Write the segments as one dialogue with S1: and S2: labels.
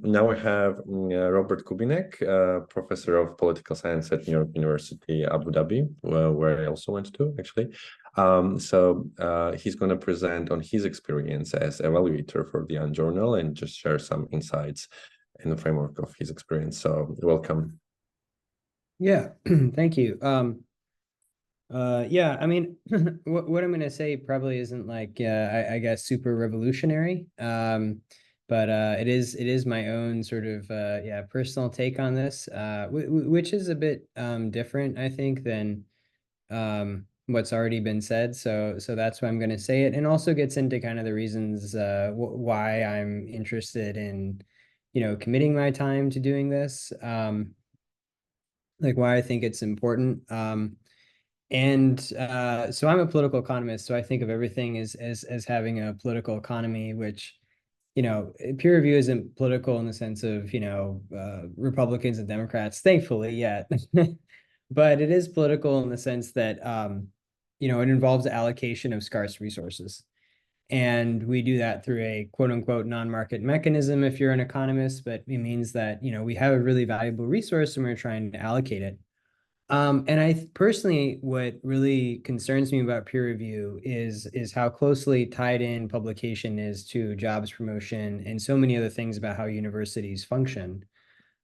S1: Now we have Robert Kubinec, professor of political science at New York University, Abu Dhabi, where I also went to, actually. He's going to present on his experience as evaluator for the Unjournal and just share some insights in the framework of his experience. So welcome.
S2: Yeah, thank you. Yeah, I mean, what I'm going to say probably isn't like, I guess, super revolutionary. But it is my own sort of yeah, personal take on this, which is a bit different, I think, than what's already been said. So that's why I'm going to say it, and also gets into kind of the reasons why I'm interested in, committing my time to doing this. Like why I think it's important. So I'm a political economist, so I think of everything as having a political economy, which, peer review isn't political in the sense of, Republicans and Democrats, thankfully, yet. But it is political in the sense that, it involves the allocation of scarce resources. And we do that through a quote unquote non-market mechanism if you're an economist, but it means that, we have a really valuable resource and we're trying to allocate it. And I personally, what really concerns me about peer review is how closely tied in publication is to jobs promotion and so many other things about how universities function.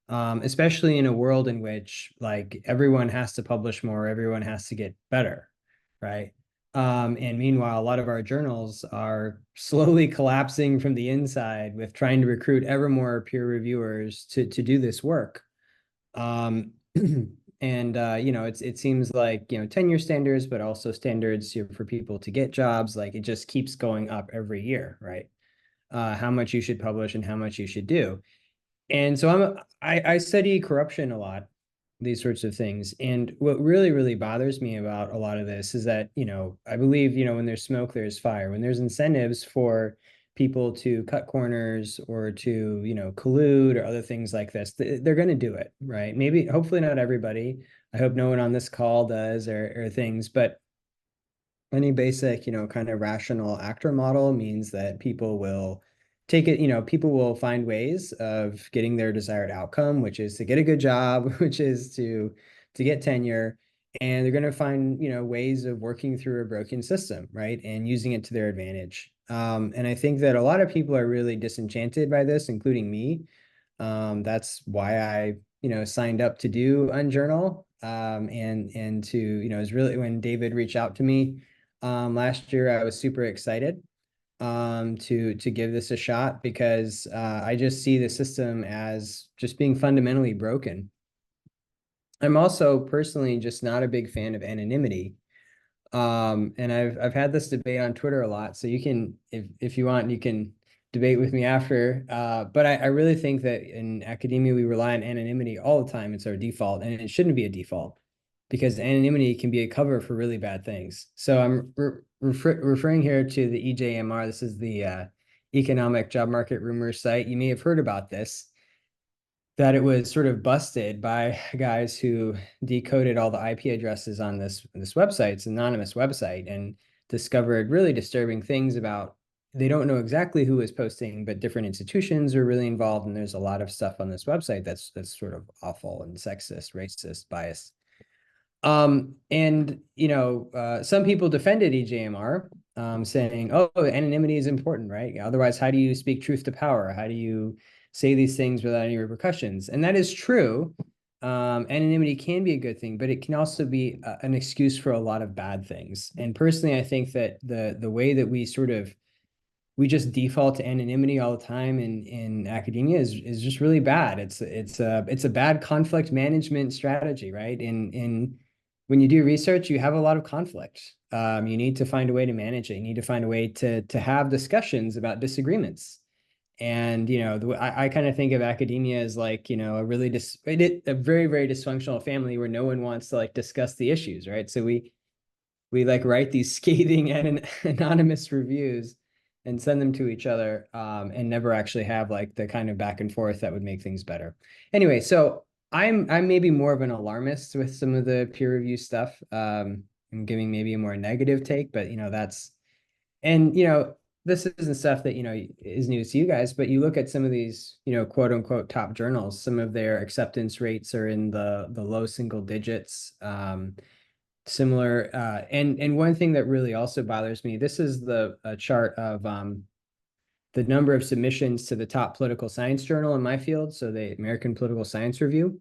S2: Especially in a world in which like everyone has to publish more, everyone has to get better, right? And meanwhile, a lot of our journals are slowly collapsing from the inside with trying to recruit ever more peer reviewers to do this work. Um, and it seems like, tenure standards, but also standards for people to get jobs, like it just keeps going up every year, right? How much you should publish and how much you should do. And so I study corruption a lot, these sorts of things. And what really, really bothers me about a lot of this is that, I believe, when there's smoke, there's fire. When there's incentives for people to cut corners or to, collude or other things like this, they're going to do it, right? Maybe, hopefully not everybody. I hope no one on this call does or things, but any basic, kind of rational actor model means that people will take it, people will find ways of getting their desired outcome, which is to get a good job, which is to get tenure. And they're going to find, ways of working through a broken system, right? And using it to their advantage. And I think that a lot of people are really disenchanted by this, including me. That's why I, signed up to do Unjournal. And to, is really when David reached out to me last year, I was super excited to give this a shot because I just see the system as just being fundamentally broken. I'm also personally just not a big fan of anonymity. And I've had this debate on Twitter a lot, so you can, if you want, you can debate with me after. But I really think that in academia we rely on anonymity all the time. It's our default, and it shouldn't be a default because anonymity can be a cover for really bad things. So I'm referring here to the EJMR. This is the Economic Job Market Rumors site. You may have heard about this, that it was sort of busted by guys who decoded all the IP addresses on this website. It's an anonymous website, and discovered really disturbing things about, they don't know exactly who is posting, but different institutions are really involved. And there's a lot of stuff on this website that's sort of awful and sexist, racist, biased. Some people defended EJMR, saying, oh, anonymity is important, right? Otherwise, how do you speak truth to power? How do you say these things without any repercussions? And that is true. Anonymity can be a good thing, but it can also be an excuse for a lot of bad things. And personally, I think that the way that we just default to anonymity all the time in academia is just really bad. It's a bad conflict management strategy, right? In when you do research, you have a lot of conflict. You need to find a way to manage it. You need to find a way to have discussions about disagreements. And I kind of think of academia as like, a really a very, very dysfunctional family where no one wants to like discuss the issues, right? So we like write these scathing and anonymous reviews and send them to each other, and never actually have like the kind of back and forth that would make things better. Anyway, so I'm maybe more of an alarmist with some of the peer review stuff. I'm giving maybe a more negative take, but that's, and this isn't stuff that, is news to you guys, but you look at some of these, quote unquote top journals, some of their acceptance rates are in the low single digits. Similar, and one thing that really also bothers me, this is the chart of the number of submissions to the top political science journal in my field, so the American Political Science Review.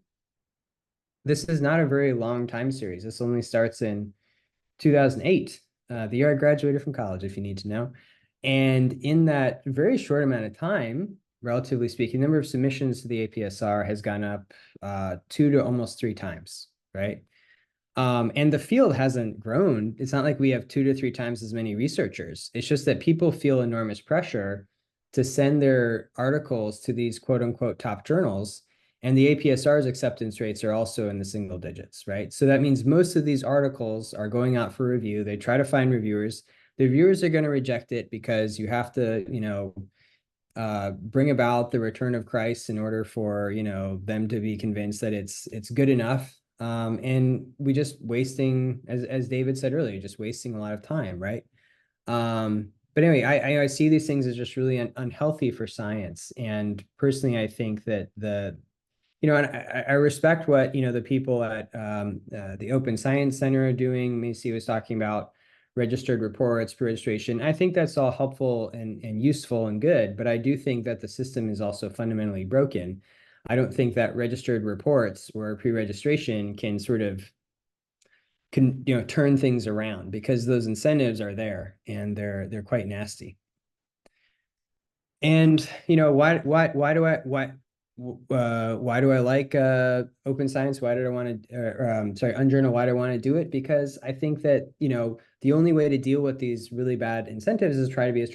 S2: This is not a very long time series. This only starts in 2008, the year I graduated from college, if you need to know. And in that very short amount of time, relatively speaking, the number of submissions to the APSR has gone up 2 to almost 3 times, right? And the field hasn't grown. It's not like we have 2 to 3 times as many researchers. It's just that people feel enormous pressure to send their articles to these quote unquote top journals. And the APSR's acceptance rates are also in the single digits, right? So that means most of these articles are going out for review. They try to find reviewers. The reviewers are going to reject it because you have to, bring about the return of Christ in order for, them to be convinced that it's good enough. And we just wasting, as David said earlier, just wasting a lot of time, right? But anyway, I see these things as just really unhealthy for science. And personally, I think that and I respect what, the people at the Open Science Center are doing. Macy was talking about registered reports, pre-registration. I think that's all helpful and useful and good, but I do think that the system is also fundamentally broken. I don't think that registered reports or pre-registration can sort of turn things around, because those incentives are there and they're quite nasty. And why do I like open science? Why did I want to Unjournal? Why do I want to do it? Because I think that the only way to deal with these really bad incentives is try to be as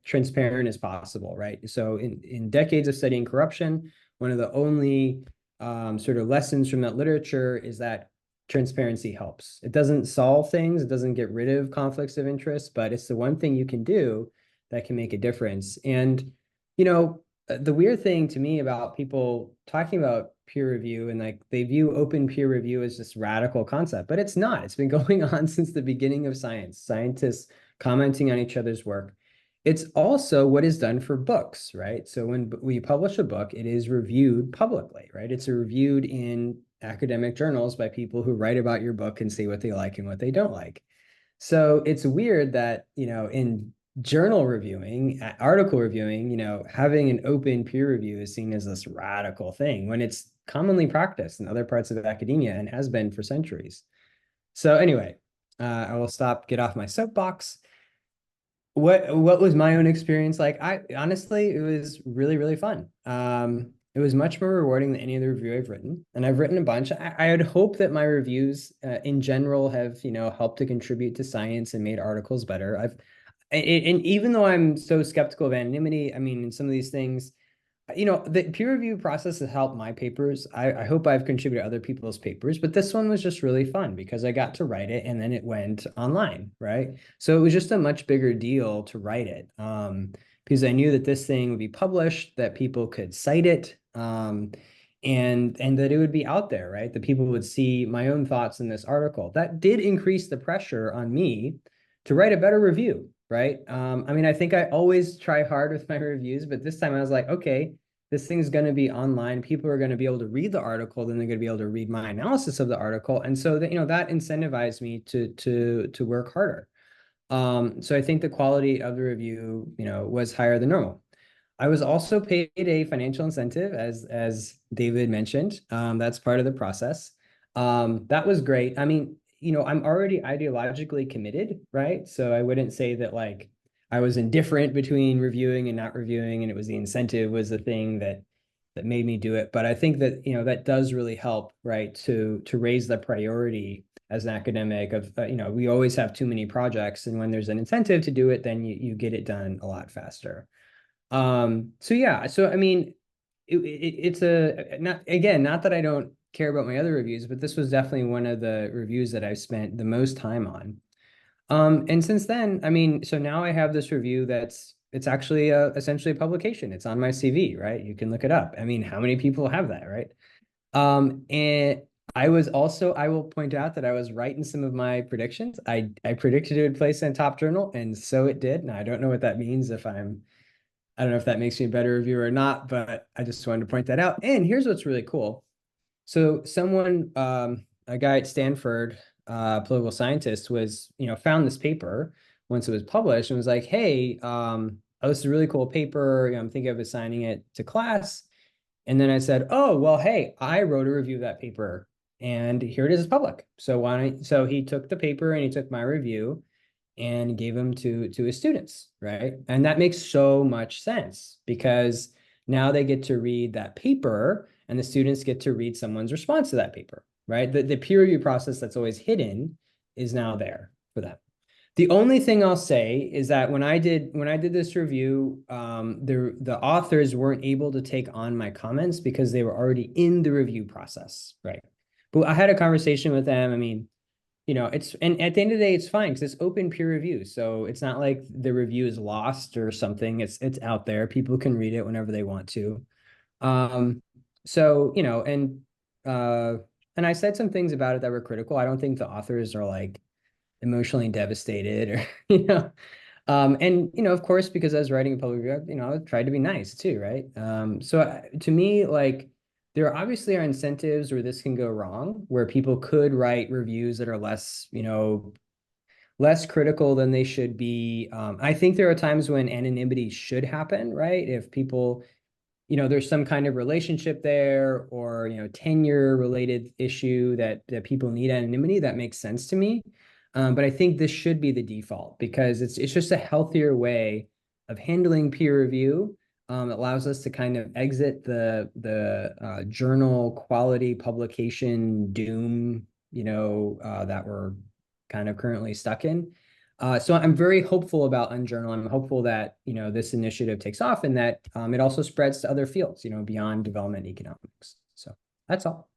S2: transparent as possible, right? So in decades of studying corruption, one of the only sort of lessons from that literature is that transparency helps. It doesn't solve things, it doesn't get rid of conflicts of interest, but it's the one thing you can do that can make a difference. And the weird thing to me about people talking about peer review, and like they view open peer review as this radical concept, but it's not. It's been going on since the beginning of science, scientists commenting on each other's work. It's also what is done for books, right? So when we publish a book, it is reviewed publicly, right? It's reviewed in academic journals by people who write about your book and say what they like and what they don't like. So it's weird that, in journal reviewing, article reviewing, having an open peer review is seen as this radical thing when it's commonly practiced in other parts of academia and has been for centuries. So anyway, I will get off my soapbox. What was my own experience like? I honestly, it was really, really fun. It was much more rewarding than any other review I've written, and I've written a bunch. I would hope that my reviews, in general, have helped to contribute to science and made articles better. And even though I'm so skeptical of anonymity, I mean, in some of these things, the peer review process has helped my papers. I hope I've contributed to other people's papers, but this one was just really fun because I got to write it and then it went online, right? So it was just a much bigger deal to write it, because I knew that this thing would be published, that people could cite it, and that it would be out there, right? That people would see my own thoughts in this article. That did increase the pressure on me to write a better review, right? I mean, I think I always try hard with my reviews, but this time I was like, okay, this thing's going to be online. People are going to be able to read the article, then they're going to be able to read my analysis of the article, and so that that incentivized me to work harder. So I think the quality of the review, was higher than normal. I was also paid a financial incentive, as David mentioned. That's part of the process. That was great. I mean, I'm already ideologically committed, right? So I wouldn't say that like I was indifferent between reviewing and not reviewing, and it was the incentive was the thing that made me do it. But I think that that does really help, right? To raise the priority as an academic of we always have too many projects, and when there's an incentive to do it, then you get it done a lot faster. So yeah, so I mean, it's not that I don't care about my other reviews, but this was definitely one of the reviews that I've spent the most time on. And since then, I mean, so now I have this review it's actually essentially a publication. It's on my CV, right? You can look it up. I mean, how many people have that, right? And I was also, I will point out that I was right in some of my predictions. I predicted it would place in top journal, and so it did. Now I don't know what that means if I don't know if that makes me a better reviewer or not, but I just wanted to point that out. And here's what's really cool. So someone, a guy at Stanford, political scientist, was, found this paper once it was published and was like, hey, oh, this is a really cool paper. I'm thinking of assigning it to class. And then I said, oh, well, hey, I wrote a review of that paper and here it is, it's public. So why don't, so he took the paper and he took my review and gave them to his students, right? And that makes so much sense because now they get to read that paper and the students get to read someone's response to that paper, right? The peer review process that's always hidden is now there for them. The only thing I'll say is that when I did this review, the authors weren't able to take on my comments because they were already in the review process, right? But I had a conversation with them. I mean, it's, and at the end of the day, it's fine because it's open peer review. So it's not like the review is lost or something. It's out there. People can read it whenever they want to. So, and I said some things about it that were critical. I don't think the authors are like emotionally devastated or, and, of course, because I was writing a public review, I tried to be nice too, right? So to me, like, there obviously are incentives where this can go wrong, where people could write reviews that are less, less critical than they should be. I think there are times when anonymity should happen, right? If people, there's some kind of relationship there or, tenure related issue that people need anonymity, that makes sense to me. But I think this should be the default because it's just a healthier way of handling peer review. It allows us to kind of exit the journal quality publication doom, that we're kind of currently stuck in. So I'm very hopeful about Unjournal. I'm hopeful that, this initiative takes off and that it also spreads to other fields, beyond development economics. So that's all.